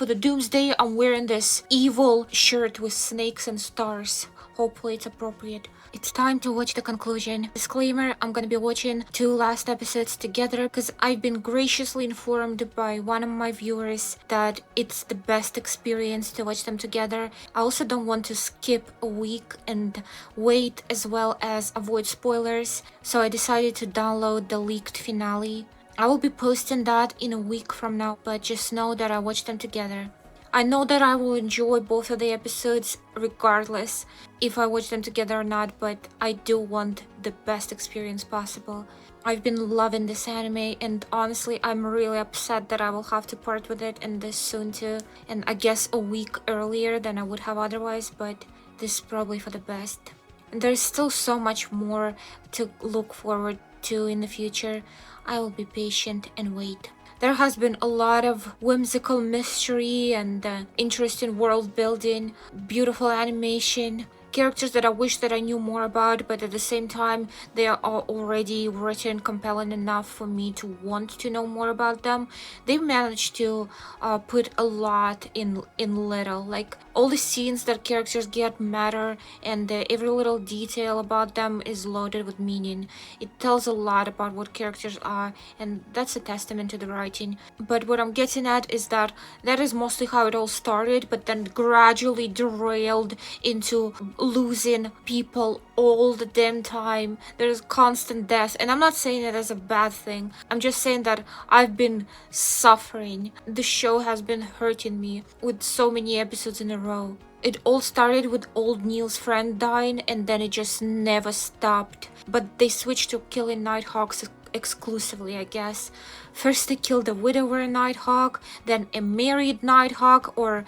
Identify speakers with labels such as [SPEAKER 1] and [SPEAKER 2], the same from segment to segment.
[SPEAKER 1] For the Doomsday, I'm wearing this evil shirt with snakes and stars. Hopefully it's appropriate. It's time to watch the conclusion. Disclaimer, I'm gonna be watching 2 last episodes together because I've been graciously informed by one of my viewers that it's the best experience to watch them together. I also don't want to skip a week and wait, as well as avoid spoilers, so I decided to download the leaked finale. I will be posting that in a week from now, but just know that I watched them together. I know that I will enjoy both of the episodes regardless if I watch them together or not, but I do want the best experience possible. I've been loving this anime, and honestly I'm really upset that I will have to part with it and this soon too, and I guess a week earlier than I would have otherwise, but this is probably for the best. And there's still so much more to look forward to in the future. I will be patient and wait. There has been a lot of whimsical mystery and interesting world building, beautiful animation, characters that I wish that I knew more about, but at the same time they are already written compelling enough for me to want to know more about them. They managed to put a lot in little, like all the scenes that characters get matter, and every little detail about them is loaded with meaning. It tells a lot about what characters are, and that's a testament to the writing. But what I'm getting at is that is mostly how it all started, but then gradually derailed into losing people all the damn time. There's constant death, and I'm not saying it as a bad thing. I'm just saying that I've been suffering. The show has been hurting me with so many episodes in a row. It all started with old Neil's friend dying, and then it just never stopped. But they switched to killing Nighthawks exclusively, I guess. First they killed a widower Nighthawk, then a married Nighthawk or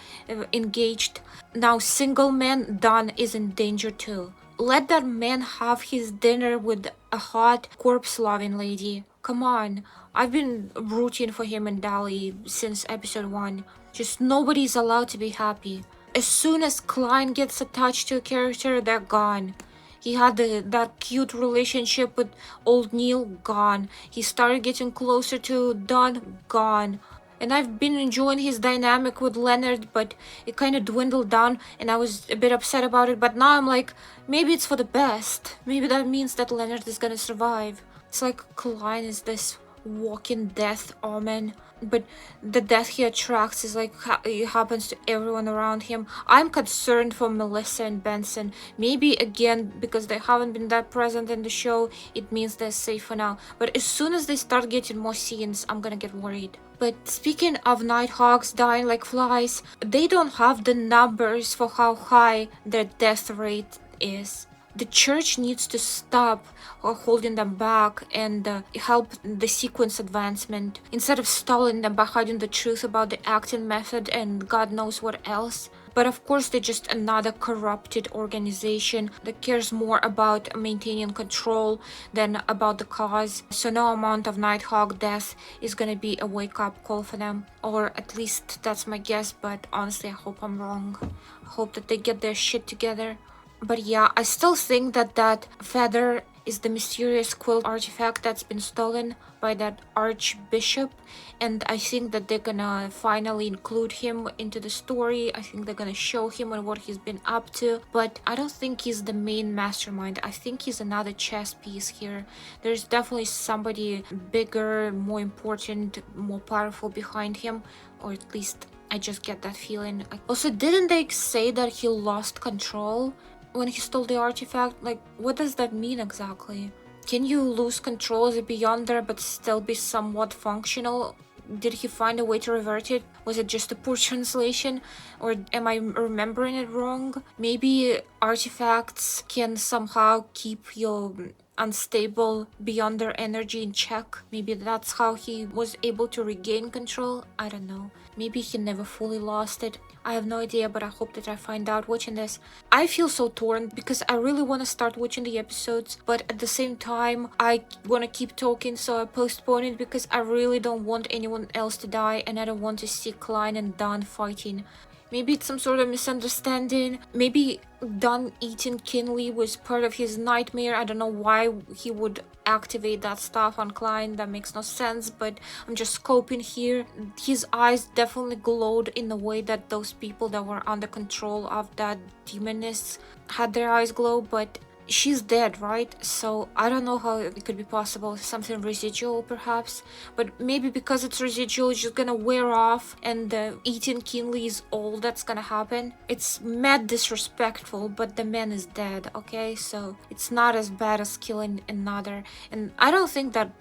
[SPEAKER 1] engaged. Now single man Don is in danger too. Let that man have his dinner with a hot corpse-loving lady. Come on, I've been rooting for him and Dali since episode 1. Just nobody's allowed to be happy. As soon as Klein gets attached to a character, they're gone. He had that cute relationship with old Neil, gone. He started getting closer to Don, gone. And I've been enjoying his dynamic with Leonard, but it kind of dwindled down and I was a bit upset about it. But now I'm like, maybe it's for the best. Maybe that means that Leonard is gonna survive. It's like Klein is this walking death omen, but the death he attracts is like it happens to everyone around him. I'm concerned for Melissa and Benson. Maybe again because they haven't been that present in the show, it means they're safe for now, but as soon as they start getting more scenes, I'm gonna get worried. But speaking of Nighthawks dying like flies, they don't have the numbers for how high their death rate is. The church needs to stop holding them back and help the sequence advancement, instead of stalling them by hiding the truth about the acting method and God knows what else. But of course they're just another corrupted organization that cares more about maintaining control than about the cause. So no amount of Nighthawk death is gonna be a wake-up call for them. Or at least that's my guess, but honestly I hope I'm wrong. I hope that they get their shit together. But yeah, I still think that feather is the mysterious quilt artifact that's been stolen by that archbishop, and I think that they're gonna finally include him into the story. I think they're gonna show him and what he's been up to, but I don't think he's the main mastermind. I think he's another chess piece here. There's definitely somebody bigger, more important, more powerful behind him, or at least I just get that feeling. Also, didn't they say that he lost control when he stole the artifact? Like, what does that mean exactly? Can you lose control as a Beyonder but still be somewhat functional? Did he find a way to revert it? Was it just a poor translation? Or am I remembering it wrong? Maybe artifacts can somehow keep your unstable Beyonder energy in check. Maybe that's how he was able to regain control. I don't know. Maybe he never fully lost it. I have no idea, but I hope that I find out watching this. I feel so torn because I really want to start watching the episodes, but at the same time I want to keep talking, so I postpone it because I really don't want anyone else to die and I don't want to see Klein and Don fighting. Maybe it's some sort of misunderstanding. Maybe Don eating Kinley was part of his nightmare. I don't know why he would activate that stuff on Klein. That makes no sense, but I'm just scoping here. His eyes definitely glowed in the way that those people that were under control of that demoness had their eyes glow, but she's dead, right? So I don't know how it could be possible. Something residual perhaps, but maybe because it's residual it's just gonna wear off, and eating Kinley is all that's gonna happen. It's mad disrespectful, but the man is dead, okay? So it's not as bad as killing another, and I don't think that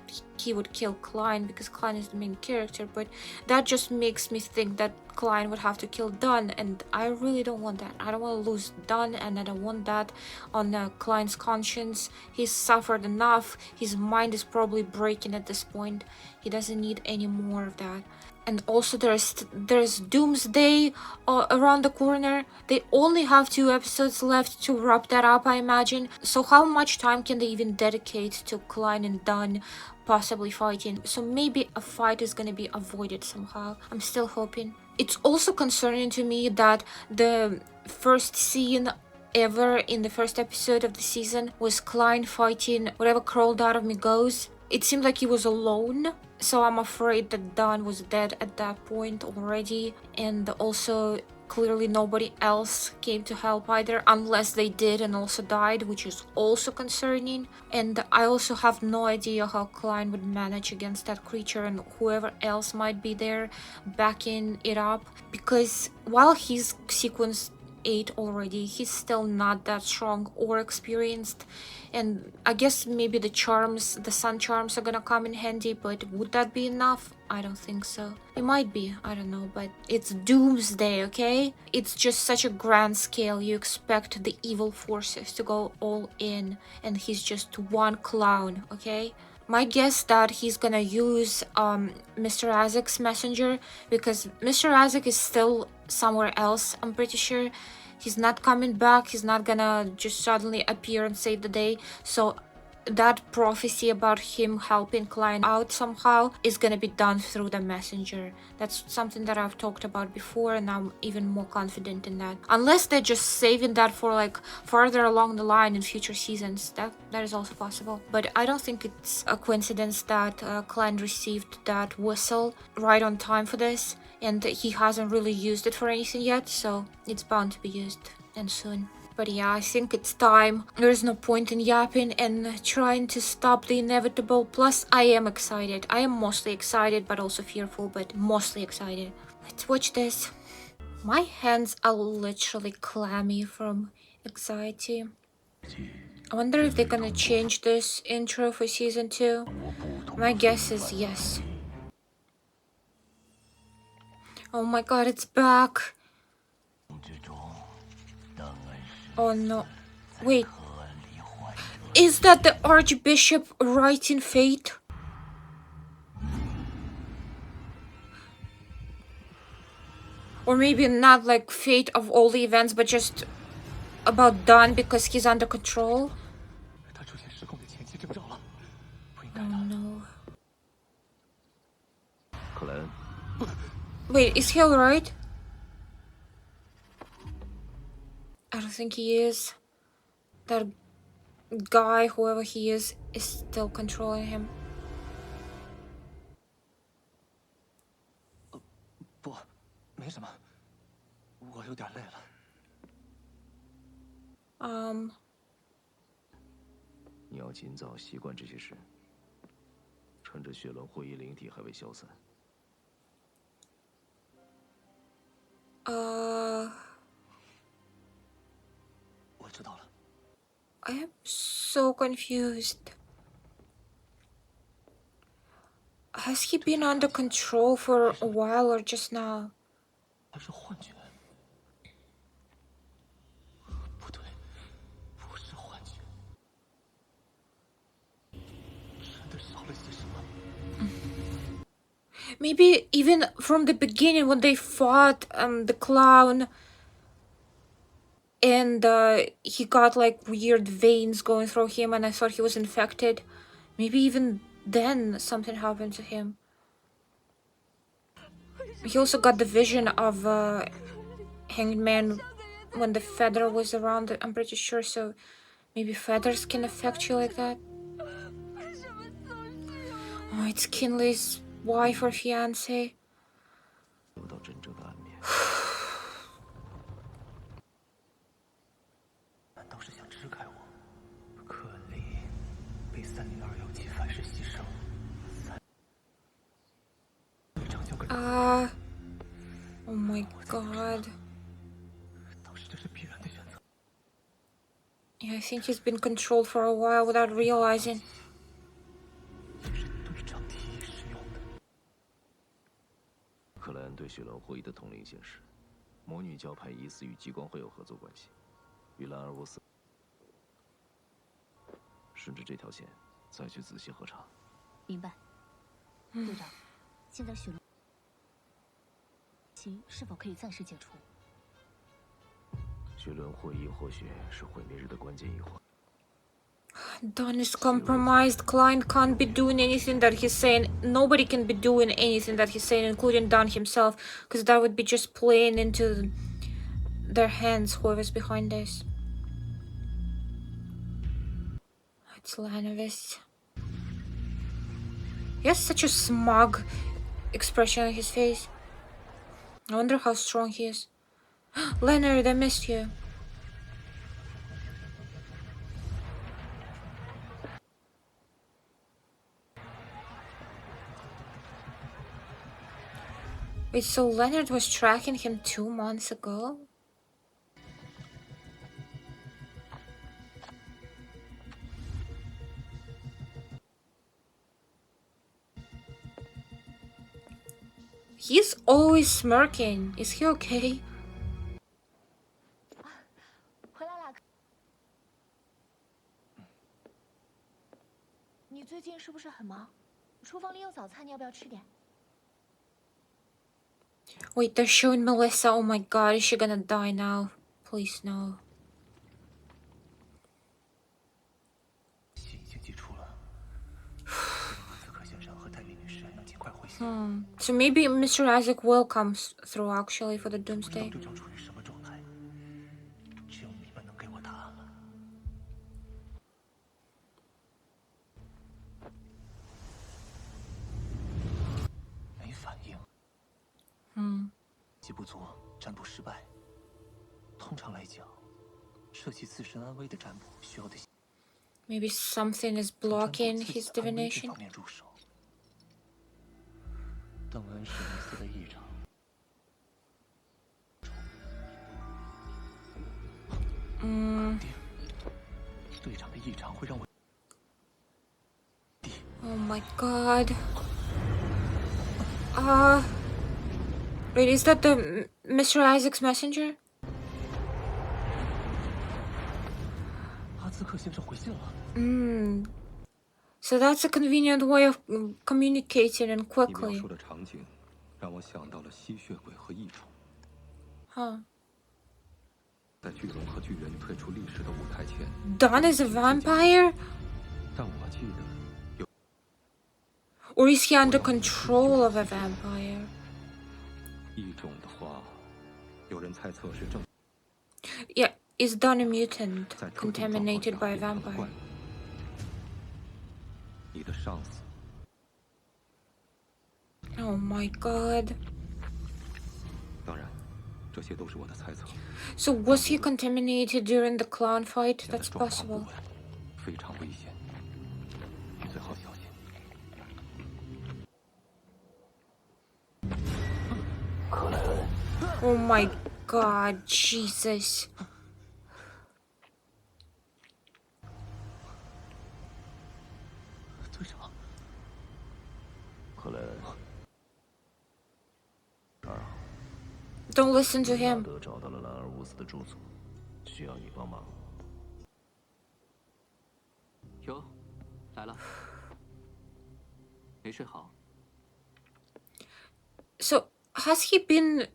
[SPEAKER 1] he would kill Klein because Klein is the main character, but that just makes me think that Klein would have to kill Dunn, and I really don't want that. I don't want to lose Dunn, and I don't want that on Klein's conscience. He's suffered enough. His mind is probably breaking at this point. He doesn't need any more of that. And also there's Doomsday around the corner. They only have 2 episodes left to wrap that up, I imagine. So how much time can they even dedicate to Klein and Dunn possibly fighting? So maybe a fight is gonna be avoided somehow. I'm still hoping. It's also concerning to me that the first scene ever in the first episode of the season was Klein fighting whatever crawled out of me goes. It seemed like he was alone, so I'm afraid that Dunn was dead at that point already, and also clearly nobody else came to help either, unless they did and also died, which is also concerning. And I also have no idea how Klein would manage against that creature and whoever else might be there backing it up, because while he's sequence 8 already, he's still not that strong or experienced, and I guess maybe the charms, the sun charms are gonna come in handy, but would that be enough? I don't think so. It might be, I don't know, but it's Doomsday, okay? It's just such a grand scale. You expect the evil forces to go all in, and he's just one clown, okay? My guess that he's gonna use Mr. Isaac's messenger, because Mr. Isaac is still somewhere else, I'm pretty sure. He's not coming back. He's not gonna just suddenly appear and save the day. So that prophecy about him helping Klein out somehow is gonna be done through the messenger. That's something that I've talked about before, and I'm even more confident in that. Unless they're just saving that for like farther along the line in future seasons. That is also possible. But I don't think it's a coincidence that Klein received that whistle right on time for this, and he hasn't really used it for anything yet, so it's bound to be used, and soon. But yeah, I think it's time. There's no point in yapping and trying to stop the inevitable. Plus, I am excited. I am mostly excited, but also fearful, but mostly excited. Let's watch this. My hands are literally clammy from anxiety. I wonder if they're gonna change this intro for season 2. My guess is yes. Oh my god, it's back. Oh no. Wait. Is that the Archbishop writing fate? Or maybe not like fate of all the events, but just about Don because he's under control? Oh no. Wait, is he alright? I don't think he is. That guy, whoever he is still controlling him. Um.
[SPEAKER 2] 你要尽早习惯这些事，趁着血轮会议灵体还未消散。我知道了。
[SPEAKER 1] I am so confused. Has he been under control for a while or just now?
[SPEAKER 2] 还是幻觉？不对，不是幻觉。真的少了些什么？
[SPEAKER 1] Maybe even from the beginning when they fought the clown and he got like weird veins going through him and I thought he was infected. Maybe even then something happened to him. He also got the vision of hanged man when the feather was around, I'm pretty sure, so maybe feathers can affect you like that. Oh, it's Kinley's wife or fiance.
[SPEAKER 2] 不到真正的暗面。
[SPEAKER 3] 难道是想支开我？克里被30217反噬牺牲，队长交给
[SPEAKER 1] Oh my god.
[SPEAKER 3] 当时这是必然的选择。
[SPEAKER 1] Yeah, I think he's been controlled for a while without realizing.
[SPEAKER 3] 也是队长提议使用的。
[SPEAKER 2] 克莱恩对雪伦霍伊的统领显示，魔女教派疑似与激光会有合作关系，与兰尔沃斯。顺着这条线再去仔细核查。
[SPEAKER 4] 明白，队长。现在雪伦其是否可以暂时解除？
[SPEAKER 2] 雪伦霍伊或许是毁灭日的关键一环。
[SPEAKER 1] Don is compromised. Klein can't be doing anything that he's saying. Nobody can be doing anything that he's saying, including Don himself, because that would be just playing into their hands, whoever's behind this. It's Lanevus. He has such a smug expression on his face. I wonder how strong he is. Leonard, I missed you. Wait, so Leonard was tracking him 2 months ago? He's always smirking. Is he okay?
[SPEAKER 4] 回来啦。你最近是不是很忙？厨房里有早餐，你要不要吃点？
[SPEAKER 1] Wait, they're showing Melissa. Oh my god, is she gonna die now? Please no.
[SPEAKER 3] 信已经寄出了，斯克先生和戴维女士要尽快回信。
[SPEAKER 1] So maybe Mr. Isaac will come through actually for the
[SPEAKER 3] 不知道
[SPEAKER 1] doomsday.
[SPEAKER 3] 队长处于什么状态，只有你们能给我答案了。没反应。气不足，占卜失败。通常来讲，涉及自身安危的占卜需要的。
[SPEAKER 1] Maybe something is blocking his divination.
[SPEAKER 3] 方面入手。邓恩史密斯的异常。队长的异常会让我。
[SPEAKER 1] Oh my god. Wait, is that the Mr. Isaac's messenger?
[SPEAKER 3] 阿兹克先生回信了。
[SPEAKER 1] So that's a convenient way of communicating and
[SPEAKER 5] 你描
[SPEAKER 1] quickly.
[SPEAKER 5] 述的场景让我想到了吸血鬼和异虫。
[SPEAKER 1] Huh.
[SPEAKER 5] 在巨龙和巨人退出历史的舞台前，
[SPEAKER 1] Don is a vampire?
[SPEAKER 5] 但我记得有
[SPEAKER 1] Or is he under control of a vampire?
[SPEAKER 5] 异种的话，有人猜测是正
[SPEAKER 1] Yeah, is Don a mutant
[SPEAKER 5] 在特定状况
[SPEAKER 1] contaminated
[SPEAKER 5] 下
[SPEAKER 1] by a
[SPEAKER 5] 变成了
[SPEAKER 1] vampire?
[SPEAKER 5] 怪物。你的上司
[SPEAKER 1] Oh my god.
[SPEAKER 5] 当然，这些都是我的猜测。
[SPEAKER 1] So was he contaminated during the clown fight?
[SPEAKER 5] 现在
[SPEAKER 1] That's
[SPEAKER 5] 状况不
[SPEAKER 1] possible.
[SPEAKER 5] 稳，非常危险，你最好小心。
[SPEAKER 1] Oh my god, Jesus.
[SPEAKER 3] 队长，
[SPEAKER 2] 克莱恩，2号，
[SPEAKER 1] Don't listen to
[SPEAKER 2] 拉
[SPEAKER 1] him.
[SPEAKER 2] 德找到了兰尔乌斯的住所，需要你帮忙。
[SPEAKER 6] 哟，来了，没睡好。
[SPEAKER 1] So has he been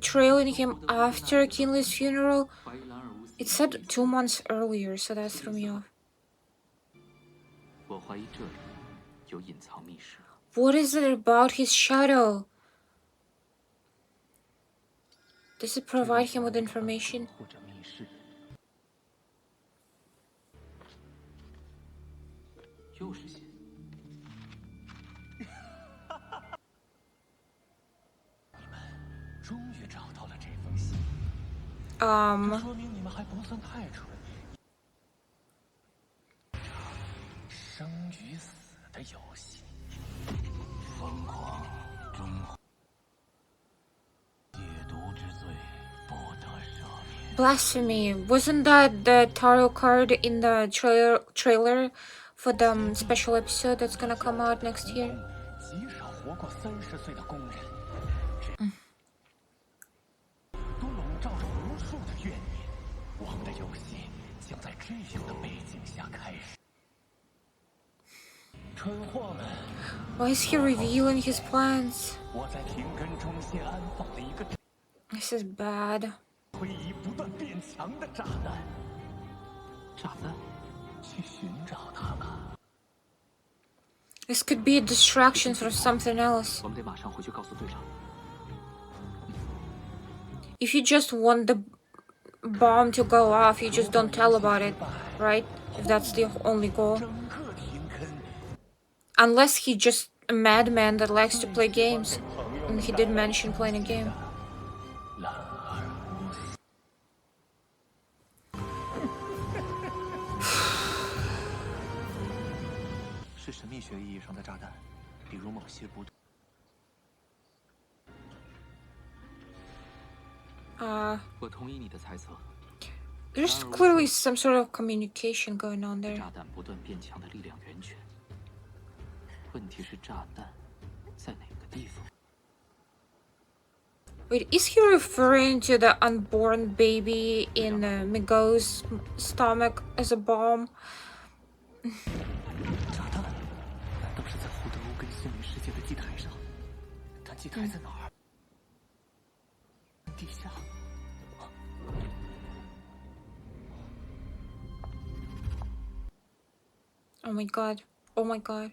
[SPEAKER 1] trailing him after Kinley's funeral?
[SPEAKER 6] 怀疑兰尔乌斯
[SPEAKER 1] It said 2 months earlier, so that threw me off.
[SPEAKER 6] 我怀疑这里有隐藏密室。
[SPEAKER 1] What is it about his shadow? Does it provide him with information?
[SPEAKER 3] 或者密室，
[SPEAKER 1] information?
[SPEAKER 3] 或者密室。
[SPEAKER 6] 又是血。
[SPEAKER 3] 你们终于找到了这封信，这说明你们还不算太蠢。生与死的游戏，疯狂中戒毒之罪不得赦免。
[SPEAKER 1] Blasphemy. Wasn't that the tarot card in the trailer for the special episode that's gonna come out next year?
[SPEAKER 3] 极少活过30岁的工人，都笼罩着无数的怨念。我们的游戏将在这样的背景下开始。蠢货们，
[SPEAKER 1] Why is he revealing his plans?
[SPEAKER 3] 我在停根中心安放了一个
[SPEAKER 1] This is bad.
[SPEAKER 3] 推移不断变强的炸弹，
[SPEAKER 6] 炸弹？
[SPEAKER 3] 去寻找它吧。
[SPEAKER 1] This could be a distraction for something else.
[SPEAKER 6] 我们得马上回去告诉队长。
[SPEAKER 1] If you just want the bomb to go off, you just don't tell about it, right? If that's the only goal.
[SPEAKER 3] 整个停根，
[SPEAKER 1] Unless he's just a madman that likes to play games. And he did mention playing a game.
[SPEAKER 3] 兰尔乌斯。是神秘学意义上的炸弹，比如某些不。
[SPEAKER 6] 我同意你的猜测。
[SPEAKER 1] There's clearly some sort of communication going on there.
[SPEAKER 6] 炸弹不断变强的力量源泉。问题是炸弹在哪个地方？
[SPEAKER 1] Wait, is he referring to the unborn baby in Migo's stomach as a bomb?
[SPEAKER 3] 炸弹？难道是在胡德乌跟虚拟世界的祭台上？但祭台在哪儿？地下。
[SPEAKER 1] Oh my god. Oh my god.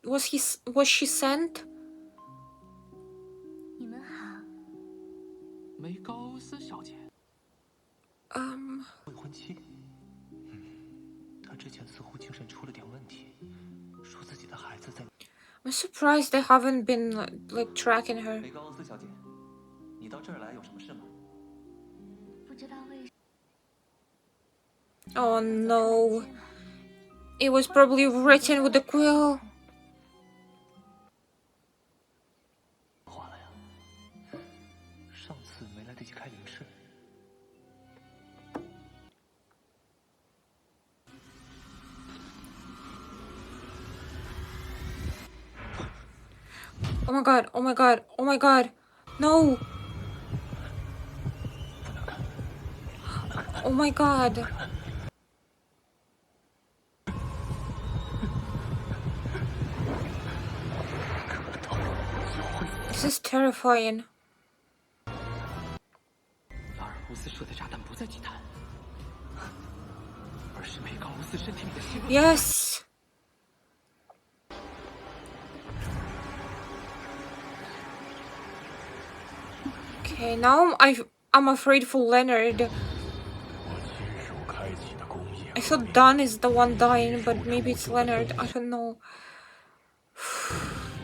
[SPEAKER 1] Was she sent?
[SPEAKER 4] 你们好，
[SPEAKER 6] 梅高欧斯小姐。
[SPEAKER 3] 未婚妻。她之前似乎精神出了点问题，说自己的孩子在。
[SPEAKER 1] I'm surprised they haven't been like tracking her.
[SPEAKER 3] 梅高欧斯小姐，你到这儿来有什么事吗？
[SPEAKER 4] 不知道为什
[SPEAKER 1] Oh no. It was probably written with a quill.
[SPEAKER 3] 话了呀，上次没来得及开灵室。
[SPEAKER 1] Oh my god, oh my god, oh my god. No. Oh my god. This is terrifying.
[SPEAKER 6] 拉尔乌斯设的炸弹不在祭坛，而是梅高欧斯身体里的血液。
[SPEAKER 1] Yes. Okay, now I'm afraid for Leonard.
[SPEAKER 3] 我亲手开启的工业
[SPEAKER 1] I thought Don is the one dying, but maybe it's Leonard. I don't know.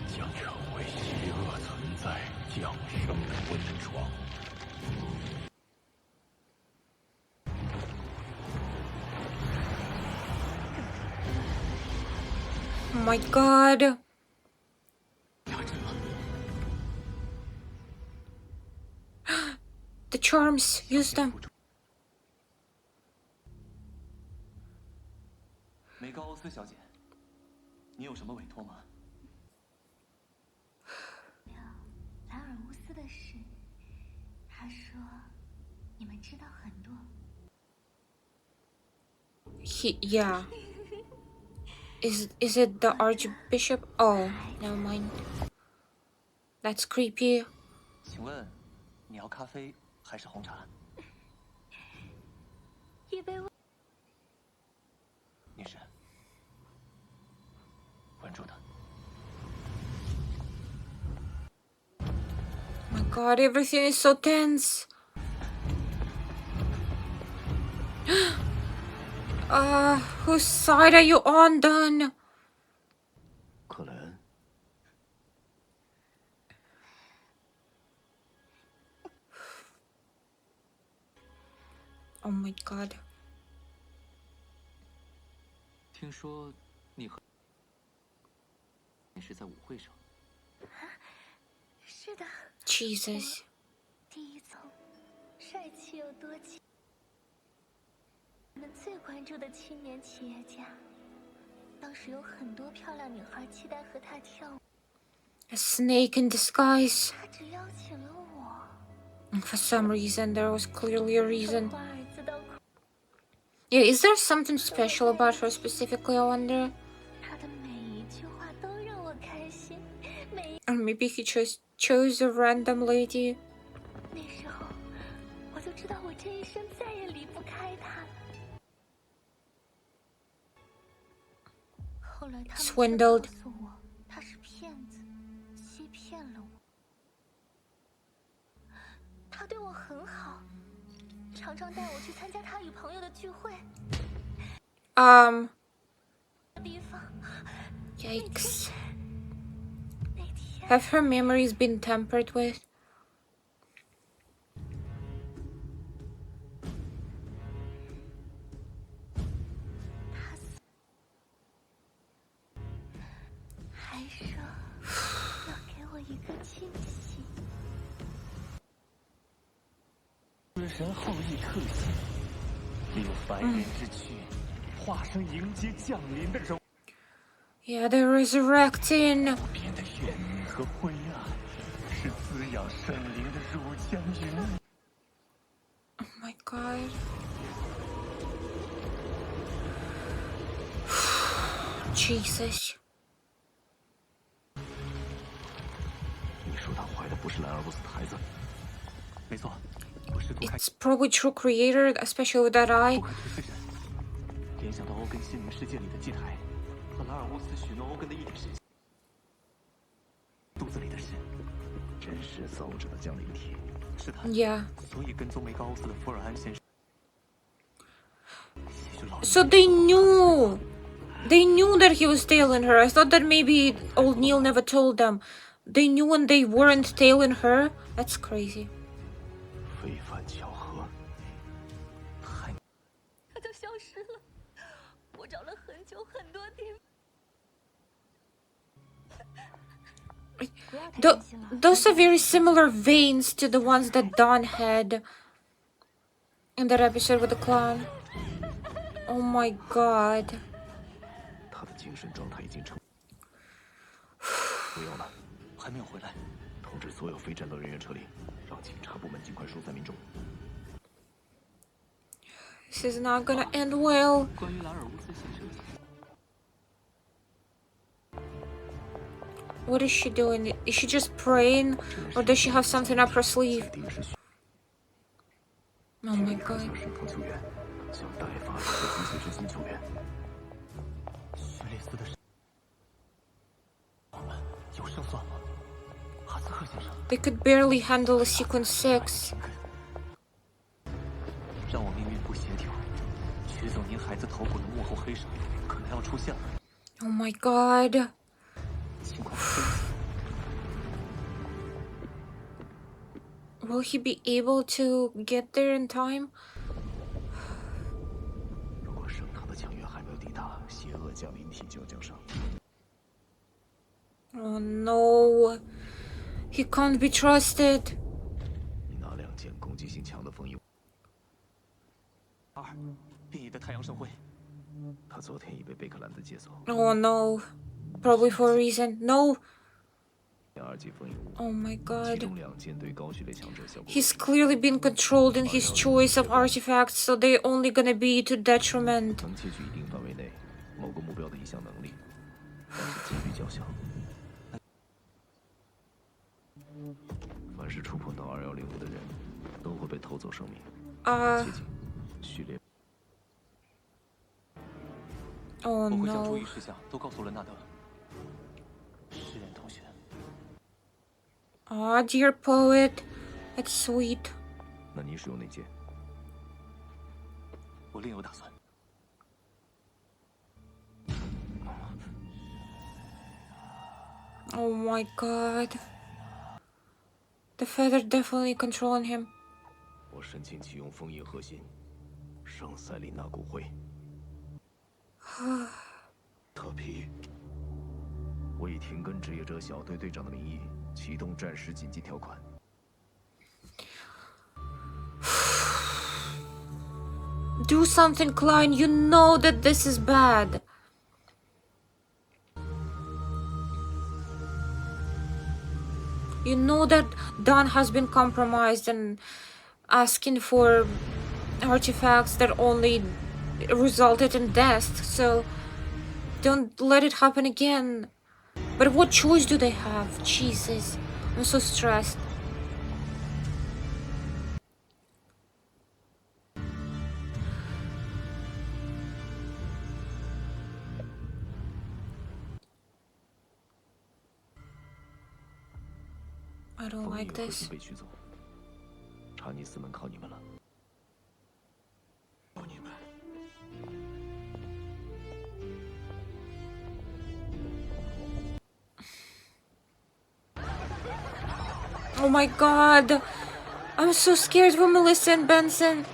[SPEAKER 3] 将成为邪恶存在降生的温床。
[SPEAKER 1] Oh my god. The charms, use them.
[SPEAKER 3] 梅高欧斯小姐，你有什么委托吗？
[SPEAKER 4] 了兰尔乌斯的事。他说，你们知道很多。
[SPEAKER 1] Yeah. Is it the Archbishop? Oh, never mind. That's creepy.
[SPEAKER 3] 请问，你要咖啡还是红茶？
[SPEAKER 4] 一杯温。
[SPEAKER 3] 女士，关注他。
[SPEAKER 1] god, everything is so tense. Whose side are you on, Dunn?
[SPEAKER 2] 克莱恩，
[SPEAKER 1] Oh my god.
[SPEAKER 6] 听说你和你是在舞会上。
[SPEAKER 4] 是的，
[SPEAKER 1] Jesus.
[SPEAKER 4] 第一层，帅气又多情，我们最关注的青年企业家。当时有很多漂亮女孩期待和他跳舞，
[SPEAKER 1] A snake in disguise.
[SPEAKER 4] 他只邀请了我。
[SPEAKER 1] And for some reason, there was clearly a reason.
[SPEAKER 4] 华尔兹的
[SPEAKER 1] Yeah, is there something special about her specifically, I wonder?
[SPEAKER 4] 他的每一句话都让我开心，每一
[SPEAKER 1] Or maybe he chose a random lady.
[SPEAKER 4] 那时候我就知道我这一生再也离不开他。后来他们却
[SPEAKER 1] Swindled.
[SPEAKER 4] 告诉我他是骗子，欺骗了我。他对我很好，常常带我去参加他与朋友的聚会。地方
[SPEAKER 1] Yikes.
[SPEAKER 4] 那天
[SPEAKER 1] Have her memories been tampered with?
[SPEAKER 4] 还说要给我一个惊喜。
[SPEAKER 3] 死神后裔特性，利用凡人之躯，化身迎接降临的荣。
[SPEAKER 1] Yeah, they're resurrecting.
[SPEAKER 3] 边的怨念和灰暗，是滋养神灵的乳香云。
[SPEAKER 1] Oh my god. Jesus.
[SPEAKER 2] 你说他怀的不是兰尔乌斯的孩子？
[SPEAKER 3] 没错，我试图开
[SPEAKER 1] It's probably true creator, especially with that eye.
[SPEAKER 3] 不可推死神，联想到欧根心灵世界里的祭台和拉尔乌斯许诺欧根的一点神性，肚子里的事，
[SPEAKER 2] 真是造物者的降临体。
[SPEAKER 3] 是他。
[SPEAKER 1] Yeah.
[SPEAKER 3] 所以跟踪梅高欧斯的福尔安先生。也许老
[SPEAKER 1] So they knew. They knew that he was tailing her. I thought that maybe old Neil never told them. They knew and they weren't tailing her. That's crazy.
[SPEAKER 2] 非凡巧合。
[SPEAKER 4] 他就消失了。我找了很久很多地方。不要太担心了。
[SPEAKER 1] Those are very similar veins to the ones that Dawn had in that episode with the clown. Oh my god.
[SPEAKER 2] 他的精神状态已经成。不要了，
[SPEAKER 3] 还没有回来。
[SPEAKER 2] 通知所有非战斗人员撤离，让警察部门尽快疏散民众。
[SPEAKER 1] This is not gonna end well.
[SPEAKER 6] 关于兰尔乌斯先生，
[SPEAKER 1] What is she doing? Is she just praying? Or does she have something up her sleeve?
[SPEAKER 2] 第一是需
[SPEAKER 1] Oh my god.
[SPEAKER 2] 向神风救援，向代发和机械之心救援。
[SPEAKER 3] 薛列斯的神，我们有胜算吗？哈斯克先生，
[SPEAKER 1] They could barely handle a sequence 6.
[SPEAKER 3] 让我命运不协调，取走您孩子头骨的幕后黑手可能要出现了。
[SPEAKER 1] Oh my god.
[SPEAKER 3] 尽管分析。
[SPEAKER 1] Will he be able to get there in time?
[SPEAKER 2] 如果圣堂的强援还没有抵达，邪恶降临体就要降生。
[SPEAKER 1] Oh no. He can't be trusted.
[SPEAKER 2] 那两件攻击性强的风衣，
[SPEAKER 3] 2. 变异的太阳盛会，
[SPEAKER 2] 他昨天已被贝克兰德接走。
[SPEAKER 1] Oh no. Probably for a reason. No.
[SPEAKER 2] 2级风衣物，
[SPEAKER 1] Oh my
[SPEAKER 2] 其
[SPEAKER 1] god.
[SPEAKER 2] 中2件对高序列强者效果。
[SPEAKER 1] He's clearly been controlled in his choice of artifacts, so they're only gonna be to detriment.
[SPEAKER 2] 能窃取一定范围内某个目标的一项能力，但是几率较小。凡是触碰到2105的人，都会被偷走生命。切记，序列。
[SPEAKER 1] Oh
[SPEAKER 3] 我会将注
[SPEAKER 1] no.
[SPEAKER 3] 意事项都告诉了纳德。诗人同学，
[SPEAKER 1] Aw, dear poet. That's sweet.
[SPEAKER 2] 那你使用哪剑？
[SPEAKER 3] 我另有打算。
[SPEAKER 1] Oh my god. The feather definitely controlling him.
[SPEAKER 2] 我申请启用封印核心，圣塞琳娜骨灰。特皮，我以停根职业者小队队长的名义启动战时紧急条款。
[SPEAKER 1] Do something, Klein. You know that this is bad. You know that Don has been compromised and asking for artifacts that only resulted in death, so don't let it happen again. But what choice do they have? Jesus, I'm so stressed. I don't like this.
[SPEAKER 2] 被取走，查尼斯门靠你们了。
[SPEAKER 3] 靠你们。
[SPEAKER 1] Oh my god. I'm so scared for Melissa and Benson.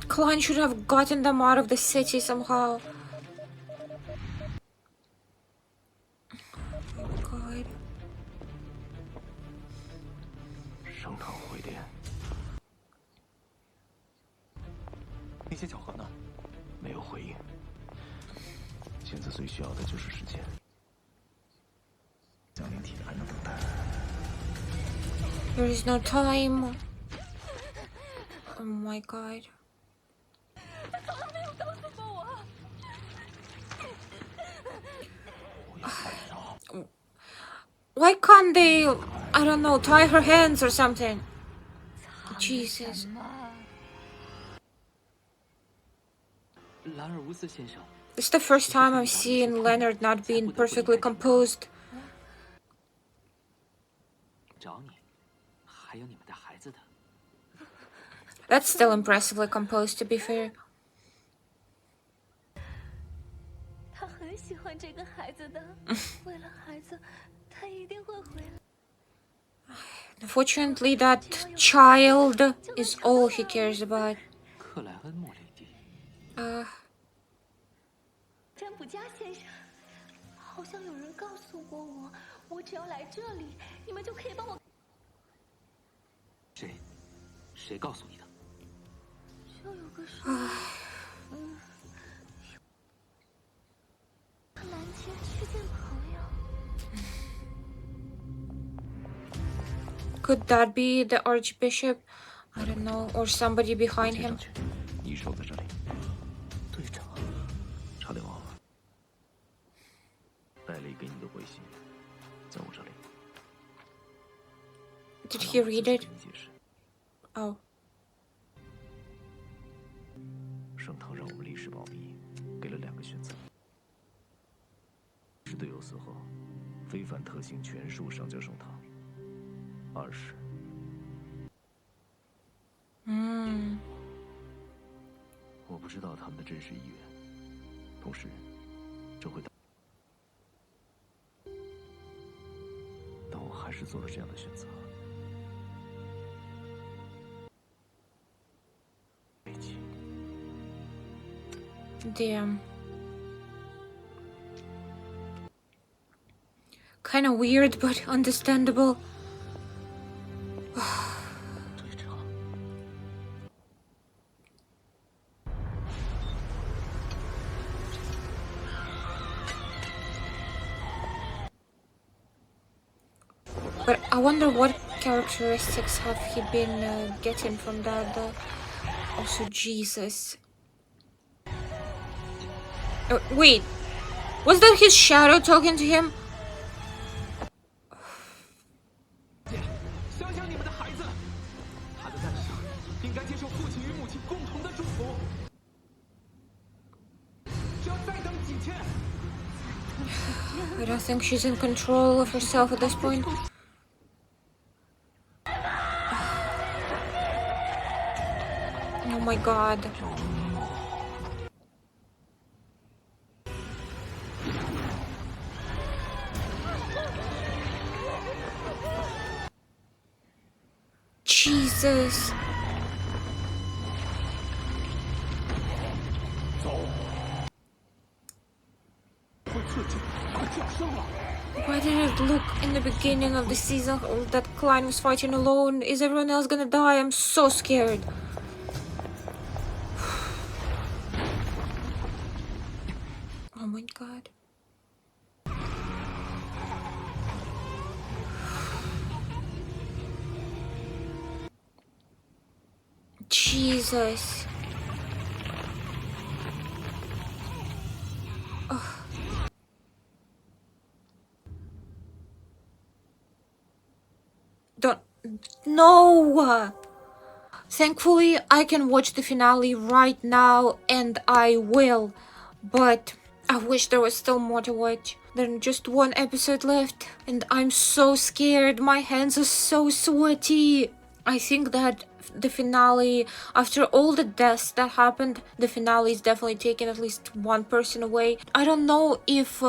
[SPEAKER 1] Klein should have gotten them out of the city somehow. Oh my god.
[SPEAKER 2] 圣堂会殿
[SPEAKER 3] 那些巧合呢？
[SPEAKER 2] 没有回应，现在最需要的就是时间。降临体还能等待。
[SPEAKER 1] There is no time. Oh my god. Why can't they, I don't know, tie her hands or something? Jesus.
[SPEAKER 6] 兰尔乌斯先生，
[SPEAKER 1] It's the first time I'm seeing Leonard not being perfectly composed.
[SPEAKER 6] 找你，还有你们的孩子的。
[SPEAKER 1] That's still impressively composed, to be fair.
[SPEAKER 4] 他很喜欢这个孩子的，为了孩子，他一定会回来。
[SPEAKER 1] Unfortunately, that child is all he cares about.
[SPEAKER 6] 克莱恩莫雷蒂，
[SPEAKER 4] 占卜家先生，好像有人告诉过我，我只要来这里，你们就可以帮我。
[SPEAKER 6] 谁？谁告诉你的？
[SPEAKER 4] 就有个说，拦截去见朋友。
[SPEAKER 1] Could that be the Archbishop? I don't know, or somebody behind
[SPEAKER 2] 接
[SPEAKER 1] him.
[SPEAKER 2] 上去，你守在这里。
[SPEAKER 3] 队长，
[SPEAKER 2] 差点忘了，戴利给你的回信在我这里。
[SPEAKER 1] Did he read it?
[SPEAKER 2] 给你解释，
[SPEAKER 1] Oh.
[SPEAKER 2] 圣堂让我们历史保密，给了2个选择：是队友死后，非凡特性全数上交圣堂；二是我不知道他们的真实意愿，同时这会但我还是做了这样的选择。悲剧。
[SPEAKER 1] Damn. Kinda weird, but understandable.
[SPEAKER 3] 队长，
[SPEAKER 1] But I wonder what characteristics have he been getting from that. Also, Jesus. Wait, was that his shadow talking to him?
[SPEAKER 3] 想想你们的孩子，他的诞生应该接受父亲与母亲共同的祝福。只要再等几天，
[SPEAKER 1] I don't think she's in control of herself at this point. Oh my god. Jesus. Why did it look in the beginning of the season that Klein was fighting alone? Is everyone else gonna die? I'm so scared. Oh my god. Jesus. Ugh. Don't. No! Thankfully, I can watch the finale right now, and I will. But I wish there was still more to watch. There's just one episode left, and I'm so scared. My hands are so sweaty. I think that the finale, after all the deaths that happened, the finale is definitely taking at least one person away. I don't know if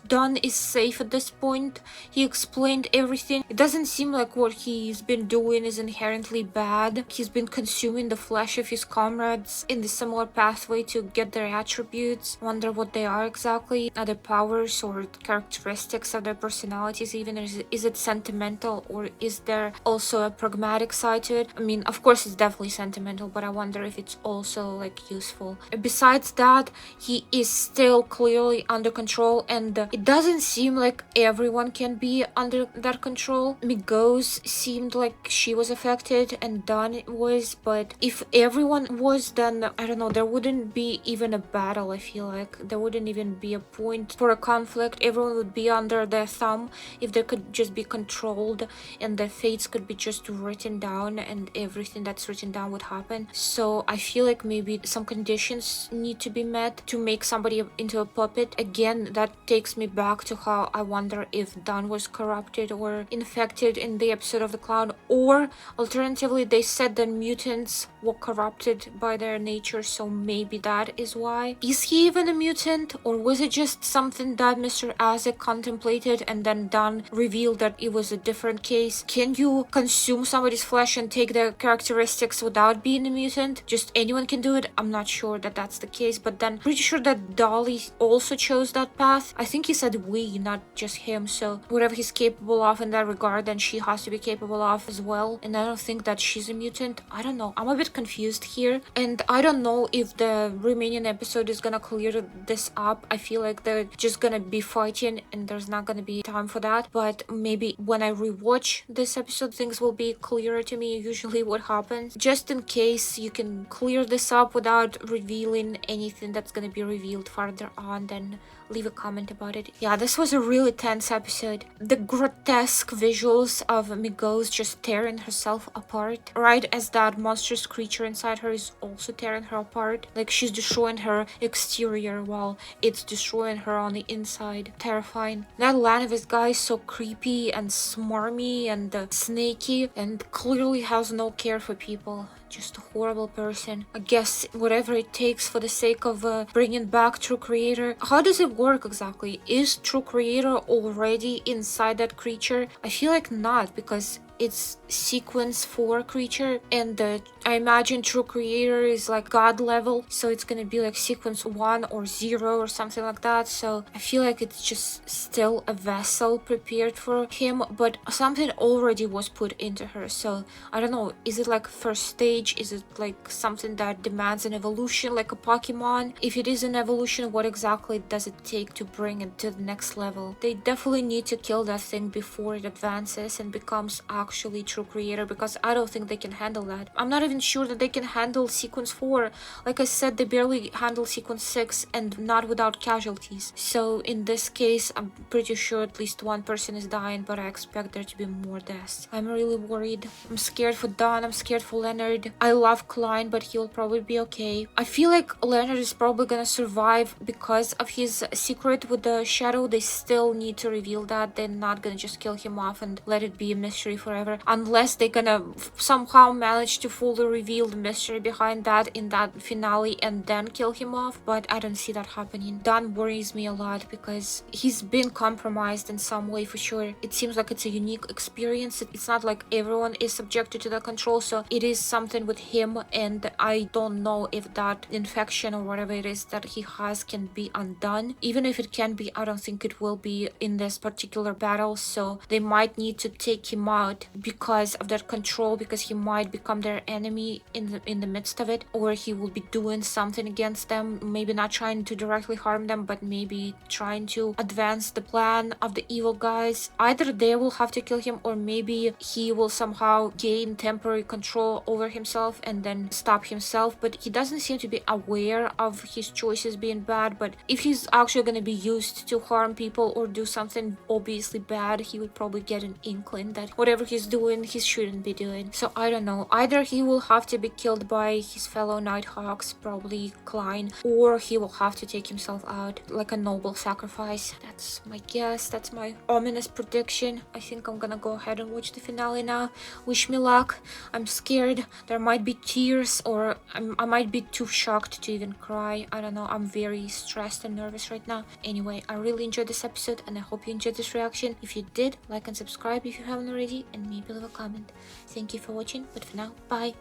[SPEAKER 1] Don is safe at this point. He explained everything. It doesn't seem like what he's been doing is inherently bad. He's been consuming the flesh of his comrades in the similar pathway to get their attributes. Wonder what they are exactly. Are they powers or characteristics of their personalities even? Is it sentimental, or is there also a pragmatic side to it? I mean, of course it's definitely sentimental, but I wonder if it's also like useful. Besides that, he is still clearly under control, and it doesn't seem like everyone can be under that control. Migos seemed like she was affected and Dawn was, but if everyone was, then I don't know, there wouldn't be even a battle. I feel like there wouldn't even be a point for a conflict. Everyone would be under their thumb if they could just be controlled and their fates could be just written down and everything that's written down would happen. So I feel like maybe some conditions need to be met to make somebody into a puppet. Again, that takes me back to how I wonder if Dawn was corrupted or infected in the episode of the clown, or alternatively they said that mutants were corrupted by their nature, so maybe that is why. Is he even a mutant, or was it just something that Mr. Isaac contemplated and then Dawn revealed that it was a different case? Can you consume somebody's flesh and take their characteristics without being a mutant? Just anyone can do it? I'm not sure that that's the case, but then pretty sure that Dolly also chose that path. I think he said we, not just him, so whatever he's capable of in that regard, then she has to be capable of as well. And I don't think that she's a mutant. I don't know. I'm a bit confused here, and I don't know if the remaining episode is gonna clear this up. I feel like they're just gonna be fighting and there's not gonna be time for that, but maybe when I rewatch this episode things will be clearer to me. Usually what happens, just in case you can clear this up without revealing anything that's gonna be revealed further on, then leave a comment about it. Yeah, this was a really tense episode. The grotesque visuals of Migos just tearing herself apart, right as that monstrous creature inside her is also tearing her apart. Like she's destroying her exterior while it's destroying her on the inside. Terrifying. That Lanevus guy is so creepy and smarmy and snaky and clearly has no care for people. Just a horrible person. I guess whatever it takes for the sake of bringing back True Creator. How does it work exactly? Is True Creator already inside that creature? I feel like not, because it's sequence 4 creature, and I imagine True Creator is like god level, so it's gonna be like sequence 1 or 0 or something like that. So I feel like it's just still a vessel prepared for him, but something already was put into her. So I don't know, is it like first stage? Is it like something that demands an evolution like a Pokemon? If it is an evolution, what exactly does it take to bring it to the next level? They definitely need to kill that thing before it advances and becomes actually actually true creator, because I don't think they can handle that. I'm not even sure that they can handle sequence 4. Like I said, they barely handle sequence 6, and not without casualties. So in this case, I'm pretty sure at least one person is dying, but I expect there to be more deaths. I'm really worried. I'm scared for Don, I'm scared for Leonard. I love Klein, but he'll probably be okay. I feel like Leonard is probably gonna survive because of his secret with the shadow. They still need to reveal that. They're not gonna just kill him off and let it be a mystery forever, unless they're gonna somehow manage to fully reveal the mystery behind that in that finale and then kill him off. But I don't see that happening. Don worries me a lot because he's been compromised in some way for sure. It seems like it's a unique experience. It's not like everyone is subjected to the control, so it is something with him, and I don't know if that infection or whatever it is that he has can be undone. Even if it can be, I don't think it will be in this particular battle, so they might need to take him out because of their control, because he might become their enemy in the midst of it, or he will be doing something against them, maybe not trying to directly harm them, but maybe trying to advance the plan of the evil guys. Either they will have to kill him, or maybe he will somehow gain temporary control over himself and then stop himself. But he doesn't seem to be aware of his choices being bad. But if he's actually going to be used to harm people or do something obviously bad, he would probably get an inkling that whatever he's doing, he shouldn't be doing. So I don't know. Either he will have to be killed by his fellow Nighthawks, probably Klein, or he will have to take himself out like a noble sacrifice. That's my guess. That's my ominous prediction. I think I'm gonna go ahead and watch the finale now. Wish me luck. I'm scared. There might be tears, or I might be too shocked to even cry. I don't know. I'm very stressed and nervous right now. Anyway, I really enjoyed this episode, and I hope you enjoyed this reaction. If you did, like and subscribe if you haven't already, and maybe leave a comment. Thank you for watching, but for now, bye.